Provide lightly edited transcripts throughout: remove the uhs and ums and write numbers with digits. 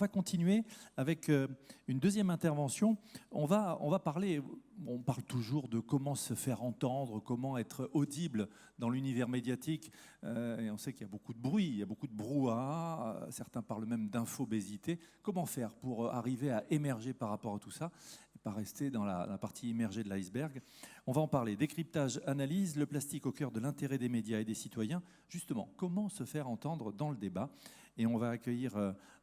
va continuer avec une deuxième intervention. On va parler, on parle toujours de comment se faire entendre, comment être audible dans l'univers médiatique. Et on sait qu'il y a beaucoup de bruit, il y a beaucoup de brouhaha. Certains parlent même d'infobésité. Comment faire pour arriver à émerger par rapport à tout ça et pas rester dans la partie immergée de l'iceberg? On va en parler. Décryptage, analyse, le plastique au cœur de l'intérêt des médias et des citoyens. Justement, comment se faire entendre dans le débat? Et on va accueillir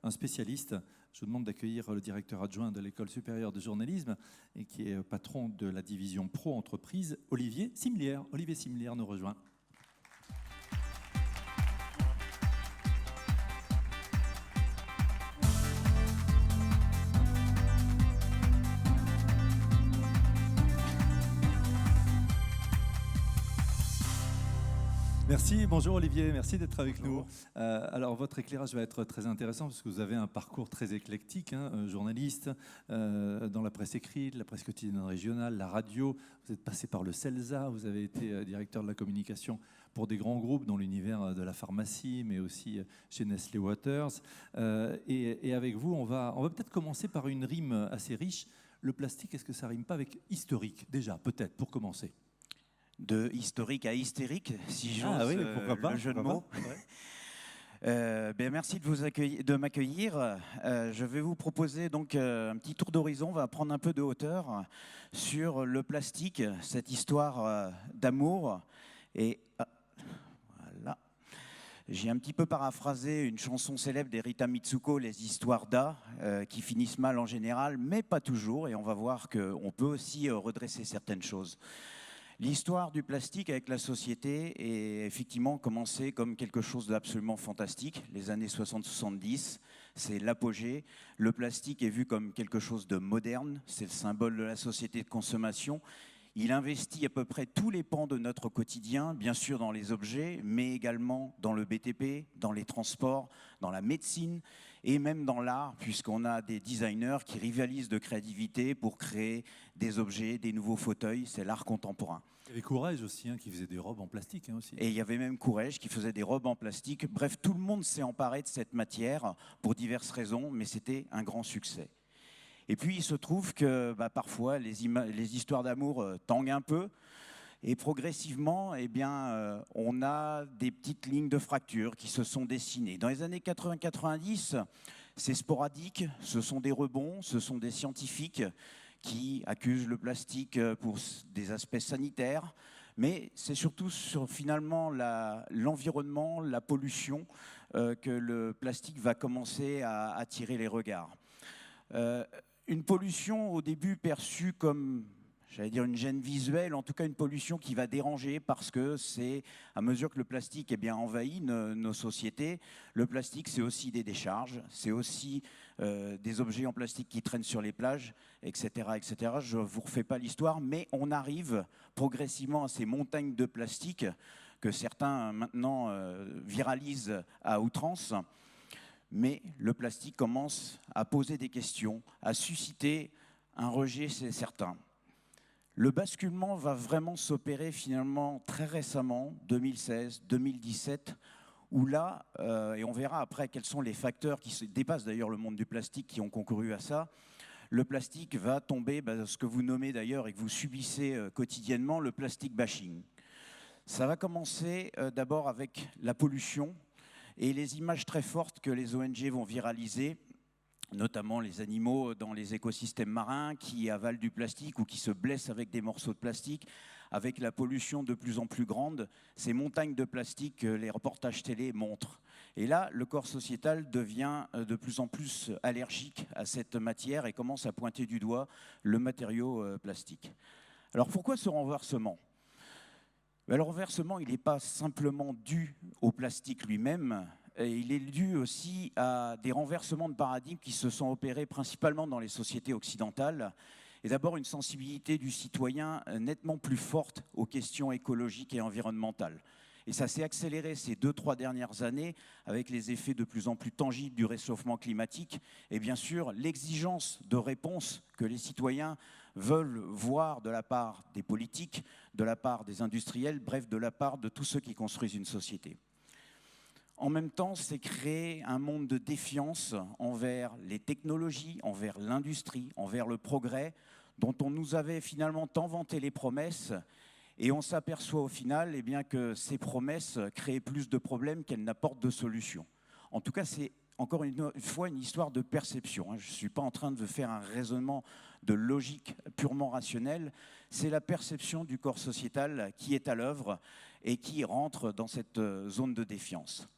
un spécialiste. Je vous demande d'accueillir le directeur adjoint de l'École supérieure de journalisme et qui est patron de la division pro-entreprise, Olivier Simlière. Olivier Simlière nous rejoint. Merci, bonjour Olivier, merci d'être avec nous. Alors votre éclairage va être très intéressant parce que vous avez un parcours très éclectique, journaliste dans la presse écrite, la presse quotidienne régionale, la radio. Vous êtes passé par le CELSA, vous avez été directeur de la communication pour des grands groupes dans l'univers de la pharmacie, mais aussi chez Nestlé Waters. Et avec vous, on va peut-être commencer par une rime assez riche. Le plastique, est-ce que ça rime pas avec historique déjà, peut-être, pour commencer? De historique à hystérique, si j'ose le jeu de mots. Merci de m'accueillir. Je vais vous proposer donc un petit tour d'horizon. On va prendre un peu de hauteur sur le plastique, cette histoire d'amour. Et voilà. J'ai un petit peu paraphrasé une chanson célèbre d'Erita Mitsuko, Les histoires d'A, qui finissent mal en général, mais pas toujours. Et on va voir qu'on peut aussi redresser certaines choses. L'histoire du plastique avec la société est effectivement commencée comme quelque chose d'absolument fantastique. Les années 60-70, c'est l'apogée. Le plastique est vu comme quelque chose de moderne, c'est le symbole de la société de consommation. Il investit à peu près tous les pans de notre quotidien, bien sûr dans les objets, mais également dans le BTP, dans les transports, dans la médecine et même dans l'art, puisqu'on a des designers qui rivalisent de créativité pour créer des objets, des nouveaux fauteuils. C'est l'art contemporain. Il y avait Courrèges aussi, qui faisait des robes en plastique aussi. Et il y avait même Courrèges qui faisait des robes en plastique. Bref, tout le monde s'est emparé de cette matière pour diverses raisons, mais c'était un grand succès. Et puis, il se trouve que parfois, les histoires d'amour tanguent un peu. Et progressivement, on a des petites lignes de fracture qui se sont dessinées. Dans les années 80-90, c'est sporadique, ce sont des rebonds, ce sont des scientifiques qui accusent le plastique pour des aspects sanitaires. Mais c'est surtout sur finalement l'environnement, la pollution, que le plastique va commencer à attirer les regards. Une pollution au début perçue comme, j'allais dire, une gêne visuelle, en tout cas une pollution qui va déranger parce que c'est, à mesure que le plastique envahit nos sociétés, le plastique c'est aussi des décharges, c'est aussi des objets en plastique qui traînent sur les plages, etc. etc. Je ne vous refais pas l'histoire, mais on arrive progressivement à ces montagnes de plastique que certains maintenant viralisent à outrance. Mais le plastique commence à poser des questions, à susciter un rejet, c'est certain. Le basculement va vraiment s'opérer finalement très récemment, 2016, 2017, où là, et on verra après quels sont les facteurs qui dépassent d'ailleurs le monde du plastique qui ont concouru à ça, le plastique va tomber, ce que vous nommez d'ailleurs et que vous subissez quotidiennement, le plastic bashing. Ça va commencer d'abord avec la pollution, et les images très fortes que les ONG vont viraliser, notamment les animaux dans les écosystèmes marins qui avalent du plastique ou qui se blessent avec des morceaux de plastique, avec la pollution de plus en plus grande, ces montagnes de plastique que les reportages télé montrent. Et là, le corps sociétal devient de plus en plus allergique à cette matière et commence à pointer du doigt le matériau plastique. Alors pourquoi ce renversement ? Le renversement, il n'est pas simplement dû au plastique lui-même, il est dû aussi à des renversements de paradigmes qui se sont opérés principalement dans les sociétés occidentales. Et d'abord une sensibilité du citoyen nettement plus forte aux questions écologiques et environnementales. Et ça s'est accéléré ces 2-3 dernières années avec les effets de plus en plus tangibles du réchauffement climatique et bien sûr l'exigence de réponse que les citoyens veulent voir de la part des politiques, de la part des industriels, bref, de la part de tous ceux qui construisent une société. En même temps, c'est créer un monde de défiance envers les technologies, envers l'industrie, envers le progrès, dont on nous avait finalement tant vanté les promesses. Et on s'aperçoit au final que ces promesses créent plus de problèmes qu'elles n'apportent de solutions. En tout cas, c'est encore une fois une histoire de perception. Je ne suis pas en train de faire un raisonnement de logique purement rationnelle. C'est la perception du corps sociétal qui est à l'œuvre et qui rentre dans cette zone de défiance.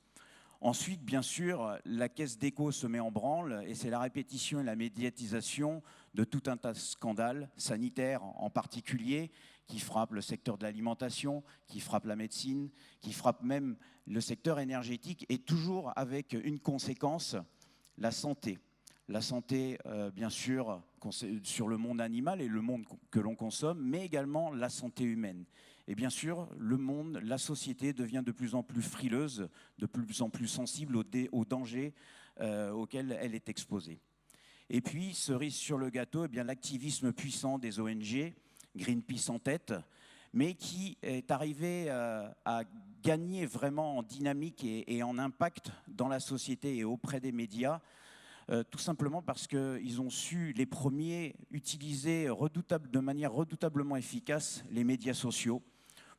Ensuite, bien sûr, la caisse d'écho se met en branle et c'est la répétition et la médiatisation de tout un tas de scandales sanitaires en particulier qui frappent le secteur de l'alimentation, qui frappent la médecine, qui frappent même le secteur énergétique et toujours avec une conséquence, la santé. La santé, bien sûr, sur le monde animal et le monde que l'on consomme, mais également la santé humaine. Et bien sûr, le monde, la société devient de plus en plus frileuse, de plus en plus sensible aux dangers auxquels elle est exposée. Et puis, cerise sur le gâteau, l'activisme puissant des ONG, Greenpeace en tête, mais qui est arrivé à gagner vraiment en dynamique et en impact dans la société et auprès des médias, tout simplement parce qu'ils ont su, les premiers, utiliser de manière redoutablement efficace les médias sociaux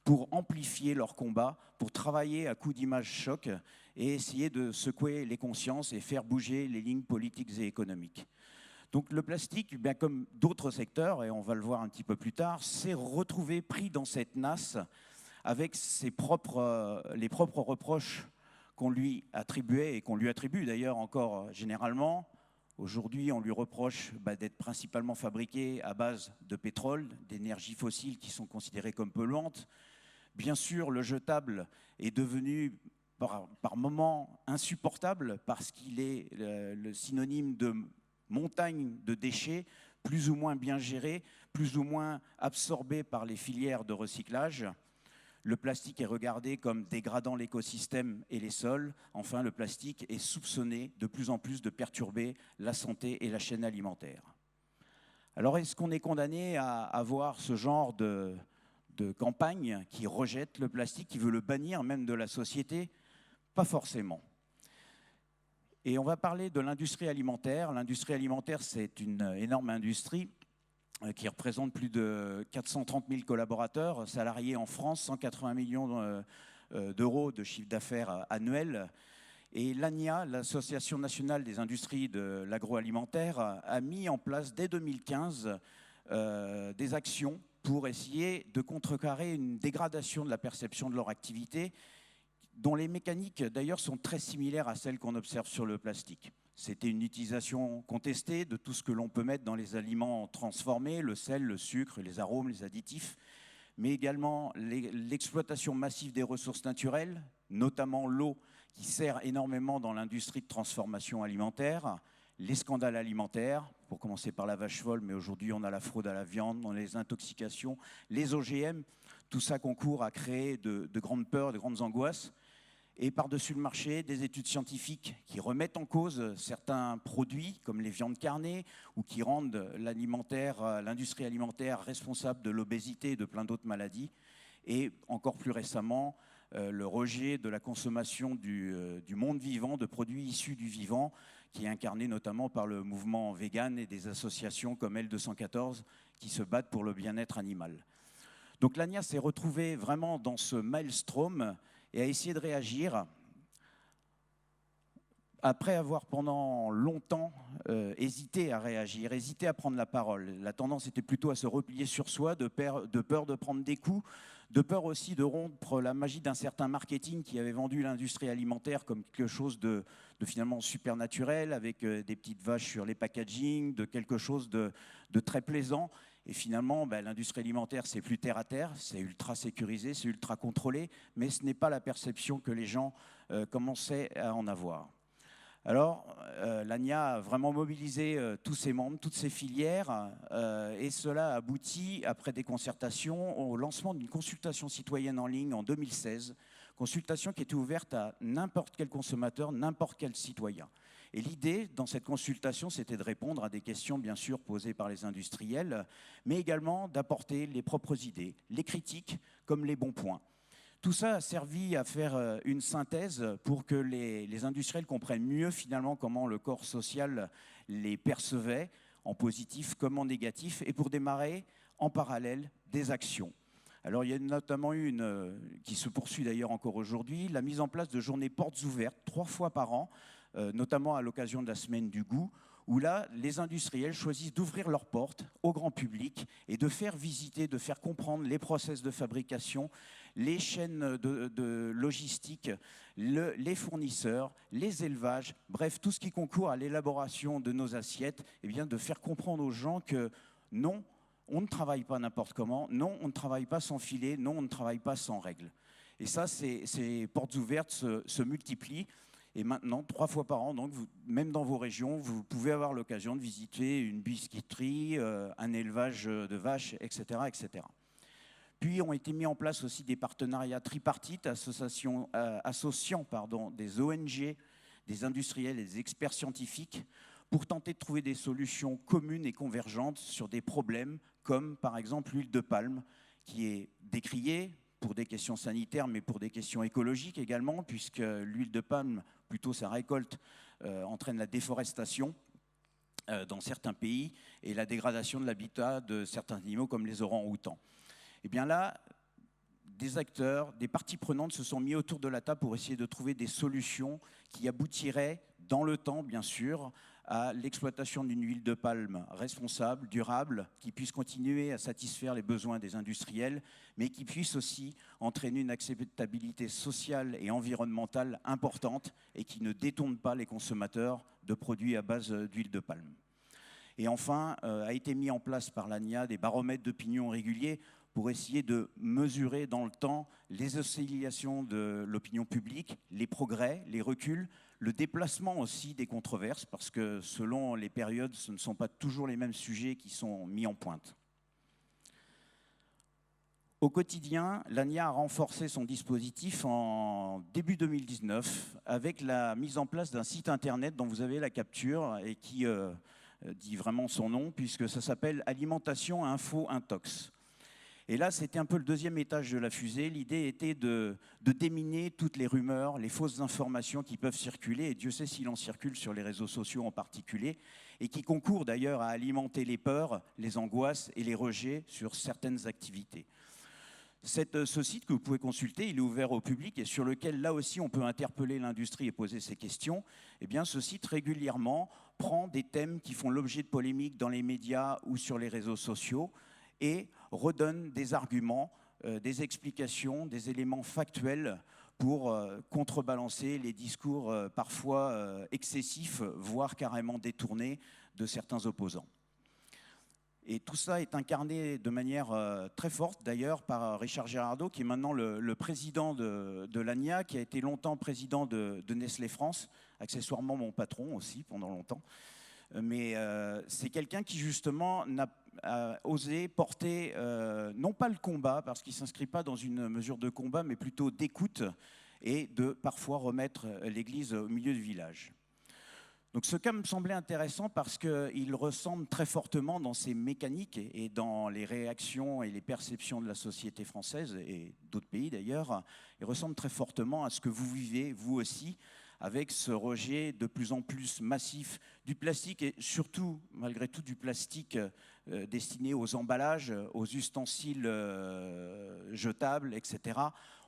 pour amplifier leur combat, pour travailler à coups d'images choc et essayer de secouer les consciences et faire bouger les lignes politiques et économiques. Donc le plastique, comme d'autres secteurs, et on va le voir un petit peu plus tard, s'est retrouvé pris dans cette nasse avec les propres reproches qu'on lui attribuait et qu'on lui attribue d'ailleurs encore généralement. Aujourd'hui, on lui reproche d'être principalement fabriqué à base de pétrole, d'énergies fossiles qui sont considérées comme polluantes. Bien sûr, le jetable est devenu par moments insupportable parce qu'il est le synonyme de montagne de déchets plus ou moins bien gérés, plus ou moins absorbés par les filières de recyclage. Le plastique est regardé comme dégradant l'écosystème et les sols. Enfin, le plastique est soupçonné de plus en plus de perturber la santé et la chaîne alimentaire. Alors, est-ce qu'on est condamné à avoir ce genre de campagne qui rejette le plastique, qui veut le bannir même de la société? Pas forcément. Et on va parler de l'industrie alimentaire. L'industrie alimentaire, c'est une énorme industrie qui représente plus de 430 000 collaborateurs, salariés en France, 180 millions d'euros de chiffre d'affaires annuel. Et l'ANIA, l'Association nationale des industries de l'agroalimentaire, a mis en place dès 2015 des actions pour essayer de contrecarrer une dégradation de la perception de leur activité, dont les mécaniques d'ailleurs sont très similaires à celles qu'on observe sur le plastique. C'était une utilisation contestée de tout ce que l'on peut mettre dans les aliments transformés, le sel, le sucre, les arômes, les additifs, mais également l'exploitation massive des ressources naturelles, notamment l'eau qui sert énormément dans l'industrie de transformation alimentaire, les scandales alimentaires, pour commencer par la vache folle, mais aujourd'hui on a la fraude à la viande, on a les intoxications, les OGM, tout ça concourt à créer de grandes peurs, de grandes angoisses. Et par-dessus le marché, des études scientifiques qui remettent en cause certains produits, comme les viandes carnées, ou qui rendent l'industrie alimentaire responsable de l'obésité et de plein d'autres maladies. Et encore plus récemment, le rejet de la consommation du monde vivant, de produits issus du vivant, qui est incarné notamment par le mouvement vegan et des associations comme L214 qui se battent pour le bien-être animal. Donc l'ANIA s'est retrouvée vraiment dans ce maelstrom et a essayé de réagir après avoir pendant longtemps hésité à réagir, hésité à prendre la parole. La tendance était plutôt à se replier sur soi, de peur de prendre des coups, de peur aussi de rompre la magie d'un certain marketing qui avait vendu l'industrie alimentaire comme quelque chose de finalement supernaturel, avec des petites vaches sur les packaging, de quelque chose de très plaisant. Et finalement, l'industrie alimentaire, c'est plus terre à terre, c'est ultra sécurisé, c'est ultra contrôlé, mais ce n'est pas la perception que les gens commençaient à en avoir. Alors, l'ANIA a vraiment mobilisé tous ses membres, toutes ses filières, et cela aboutit, après des concertations, au lancement d'une consultation citoyenne en ligne en 2016, consultation qui était ouverte à n'importe quel consommateur, n'importe quel citoyen. Et l'idée, dans cette consultation, c'était de répondre à des questions, bien sûr, posées par les industriels, mais également d'apporter les propres idées, les critiques comme les bons points. Tout ça a servi à faire une synthèse pour que les industriels comprennent mieux finalement comment le corps social les percevait, en positif comme en négatif, et pour démarrer en parallèle des actions. Alors il y a notamment une qui se poursuit d'ailleurs encore aujourd'hui, la mise en place de journées portes ouvertes 3 fois par an, notamment à l'occasion de la semaine du goût, où là, les industriels choisissent d'ouvrir leurs portes au grand public et de faire visiter, de faire comprendre les process de fabrication, les chaînes de logistique, les fournisseurs, les élevages, bref, tout ce qui concourt à l'élaboration de nos assiettes, et bien de faire comprendre aux gens que non, on ne travaille pas n'importe comment, non, on ne travaille pas sans filet, non, on ne travaille pas sans règles. Et ça, ces portes ouvertes se multiplient. Et maintenant, 3 fois par an, donc, même dans vos régions, vous pouvez avoir l'occasion de visiter une biscuiterie, un élevage de vaches, etc., etc. Puis ont été mis en place aussi des partenariats tripartites associant des ONG, des industriels et des experts scientifiques pour tenter de trouver des solutions communes et convergentes sur des problèmes comme par exemple l'huile de palme qui est décriée pour des questions sanitaires mais pour des questions écologiques également puisque l'huile de palme, plutôt sa récolte, entraîne la déforestation dans certains pays et la dégradation de l'habitat de certains animaux comme les orang-outans. Et bien là, des acteurs, des parties prenantes se sont mis autour de la table pour essayer de trouver des solutions qui aboutiraient dans le temps, bien sûr, à l'exploitation d'une huile de palme responsable, durable, qui puisse continuer à satisfaire les besoins des industriels, mais qui puisse aussi entraîner une acceptabilité sociale et environnementale importante et qui ne détourne pas les consommateurs de produits à base d'huile de palme. Et enfin, a été mis en place par l'ANIA des baromètres d'opinion réguliers pour essayer de mesurer dans le temps les oscillations de l'opinion publique, les progrès, les reculs, le déplacement aussi des controverses, parce que selon les périodes, ce ne sont pas toujours les mêmes sujets qui sont mis en pointe. Au quotidien, l'ANIA a renforcé son dispositif en début 2019 avec la mise en place d'un site internet dont vous avez la capture et qui dit vraiment son nom, puisque ça s'appelle Alimentation Info Intox. Et là, c'était un peu le deuxième étage de la fusée. L'idée était de déminer toutes les rumeurs, les fausses informations qui peuvent circuler, et Dieu sait s'il en circule sur les réseaux sociaux en particulier, et qui concourent d'ailleurs à alimenter les peurs, les angoisses et les rejets sur certaines activités. Ce site que vous pouvez consulter, il est ouvert au public et sur lequel, là aussi, on peut interpeller l'industrie et poser ses questions. Eh bien, ce site, régulièrement, prend des thèmes qui font l'objet de polémiques dans les médias ou sur les réseaux sociaux et redonne des arguments, des explications, des éléments factuels pour contrebalancer les discours parfois excessifs, voire carrément détournés de certains opposants. Et tout ça est incarné de manière très forte, d'ailleurs, par Richard Girardot, qui est maintenant le président de l'ANIA, qui a été longtemps président de Nestlé France, accessoirement mon patron aussi pendant longtemps. Mais c'est quelqu'un qui, justement, a osé porter, non pas le combat, parce qu'il ne s'inscrit pas dans une mesure de combat, mais plutôt d'écoute et de parfois remettre l'église au milieu du village. Donc ce cas me semblait intéressant parce qu'il ressemble très fortement dans ses mécaniques et dans les réactions et les perceptions de la société française et d'autres pays d'ailleurs, il ressemble très fortement à ce que vous vivez, vous aussi, avec ce rejet de plus en plus massif du plastique et surtout, malgré tout, du plastique destiné aux emballages, aux ustensiles jetables, etc.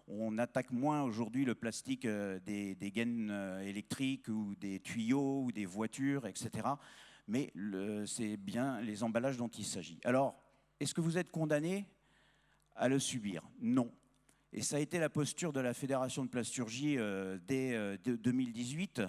On attaque moins aujourd'hui le plastique des gaines électriques ou des tuyaux ou des voitures, etc. Mais c'est bien les emballages dont il s'agit. Alors, est-ce que vous êtes condamné à le subir? Non. Et ça a été la posture de la Fédération de plasturgie dès 2018,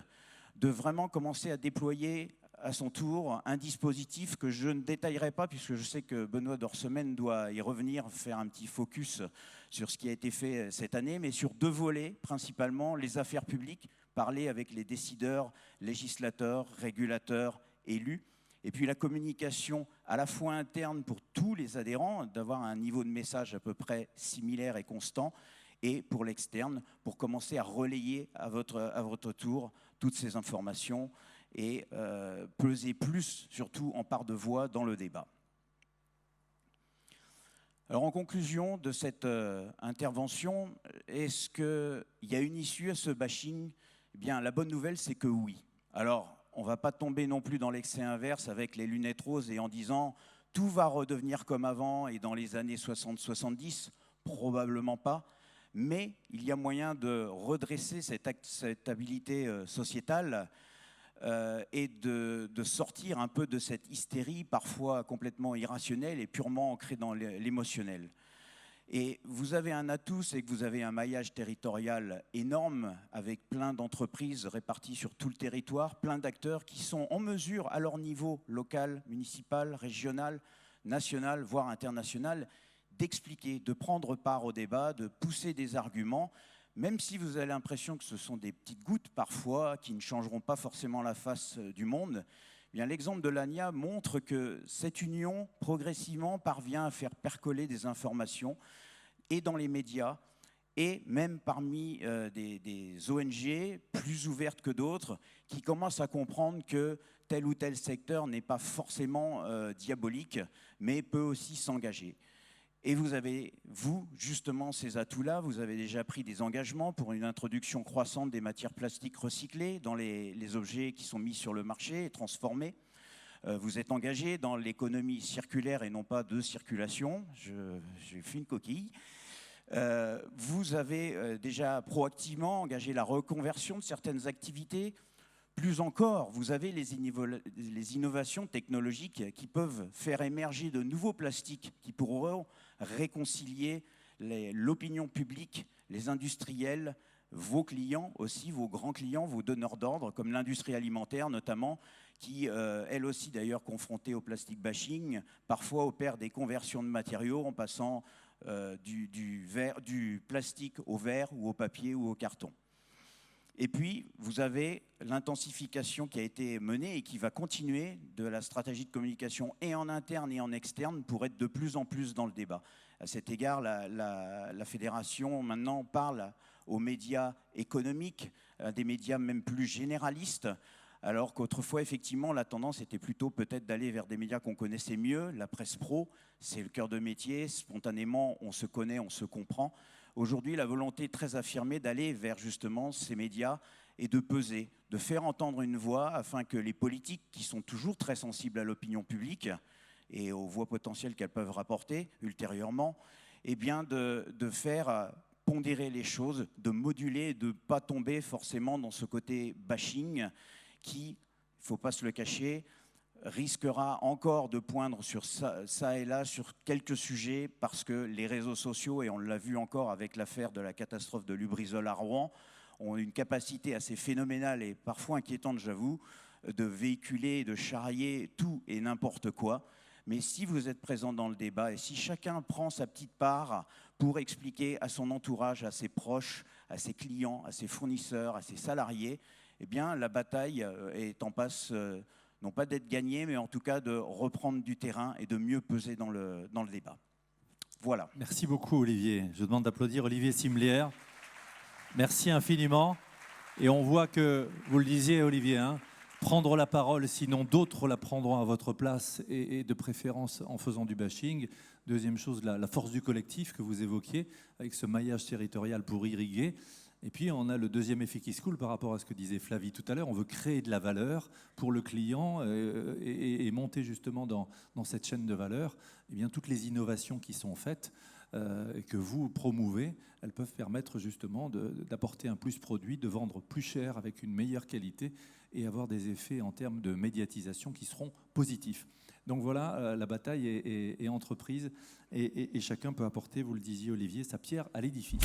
de vraiment commencer à déployer à son tour un dispositif que je ne détaillerai pas, puisque je sais que Benoît Dorsemène doit y revenir, faire un petit focus sur ce qui a été fait cette année, mais sur 2 volets, principalement les affaires publiques, parler avec les décideurs, législateurs, régulateurs, élus, et puis la communication à la fois interne pour tous les adhérents, d'avoir un niveau de message à peu près similaire et constant, et pour l'externe, pour commencer à relayer à votre tour toutes ces informations et peser plus, surtout en part de voix, dans le débat. Alors en conclusion de cette intervention, est-ce qu'il y a une issue à ce bashing? Eh bien, la bonne nouvelle, c'est que oui. Alors, on ne va pas tomber non plus dans l'excès inverse avec les lunettes roses et en disant « tout va redevenir comme avant et dans les années 60-70 », probablement pas. Mais il y a moyen de redresser cette acceptabilité sociétale et de sortir un peu de cette hystérie parfois complètement irrationnelle et purement ancrée dans l'émotionnel. Et vous avez un atout, c'est que vous avez un maillage territorial énorme avec plein d'entreprises réparties sur tout le territoire, plein d'acteurs qui sont en mesure, à leur niveau local, municipal, régional, national, voire international, d'expliquer, de prendre part au débat, de pousser des arguments, même si vous avez l'impression que ce sont des petites gouttes parfois qui ne changeront pas forcément la face du monde. Eh bien, l'exemple de l'ANIA montre que cette union, progressivement, parvient à faire percoler des informations et dans les médias et même parmi des ONG plus ouvertes que d'autres qui commencent à comprendre que tel ou tel secteur n'est pas forcément diabolique, mais peut aussi s'engager. Et vous avez, vous, justement, ces atouts-là, vous avez déjà pris des engagements pour une introduction croissante des matières plastiques recyclées dans les objets qui sont mis sur le marché et transformés. Vous êtes engagé dans l'économie circulaire et non pas de circulation. J'ai fait une coquille. Vous avez déjà proactivement engagé la reconversion de certaines activités. Plus encore, vous avez les innovations technologiques qui peuvent faire émerger de nouveaux plastiques qui pourront réconcilier l'opinion publique, les industriels, vos clients aussi, vos grands clients, vos donneurs d'ordre, comme l'industrie alimentaire notamment, qui, elle aussi d'ailleurs confrontée au plastic bashing, parfois opère des conversions de matériaux en passant du plastique au verre ou au papier ou au carton. Et puis, vous avez l'intensification qui a été menée et qui va continuer de la stratégie de communication et en interne et en externe pour être de plus en plus dans le débat. À cet égard, la fédération maintenant parle aux médias économiques, à des médias même plus généralistes, alors qu'autrefois, effectivement, la tendance était plutôt peut-être d'aller vers des médias qu'on connaissait mieux. La presse pro, c'est le cœur de métier, spontanément, on se connaît, on se comprend. Aujourd'hui, la volonté très affirmée d'aller vers justement ces médias et de peser, de faire entendre une voix afin que les politiques, qui sont toujours très sensibles à l'opinion publique et aux voix potentielles qu'elles peuvent rapporter ultérieurement, eh bien de faire pondérer les choses, de moduler et de ne pas tomber forcément dans ce côté bashing qui, il ne faut pas se le cacher, risquera encore de poindre sur ça et là sur quelques sujets parce que les réseaux sociaux, et on l'a vu encore avec l'affaire de la catastrophe de Lubrizol à Rouen, ont une capacité assez phénoménale et parfois inquiétante, j'avoue, de véhiculer, de charrier tout et n'importe quoi. Mais si vous êtes présent dans le débat et si chacun prend sa petite part pour expliquer à son entourage, à ses proches, à ses clients, à ses fournisseurs, à ses salariés, eh bien la bataille est en passe non pas d'être gagné, mais en tout cas de reprendre du terrain et de mieux peser dans le débat. Voilà. Merci beaucoup, Olivier. Je demande d'applaudir Olivier Simlière. Merci infiniment. Et on voit que, vous le disiez, Olivier, hein, prendre la parole, sinon d'autres la prendront à votre place, et de préférence en faisant du bashing. Deuxième chose, la force du collectif que vous évoquiez, avec ce maillage territorial pour irriguer. Et puis, on a le deuxième effet qui se coule par rapport à ce que disait Flavie tout à l'heure. On veut créer de la valeur pour le client et monter justement dans cette chaîne de valeur. Eh bien, toutes les innovations qui sont faites et que vous promouvez, elles peuvent permettre justement d'apporter un plus produit, de vendre plus cher avec une meilleure qualité et avoir des effets en termes de médiatisation qui seront positifs. Donc voilà, la bataille est entreprise et chacun peut apporter, vous le disiez Olivier, sa pierre à l'édifice.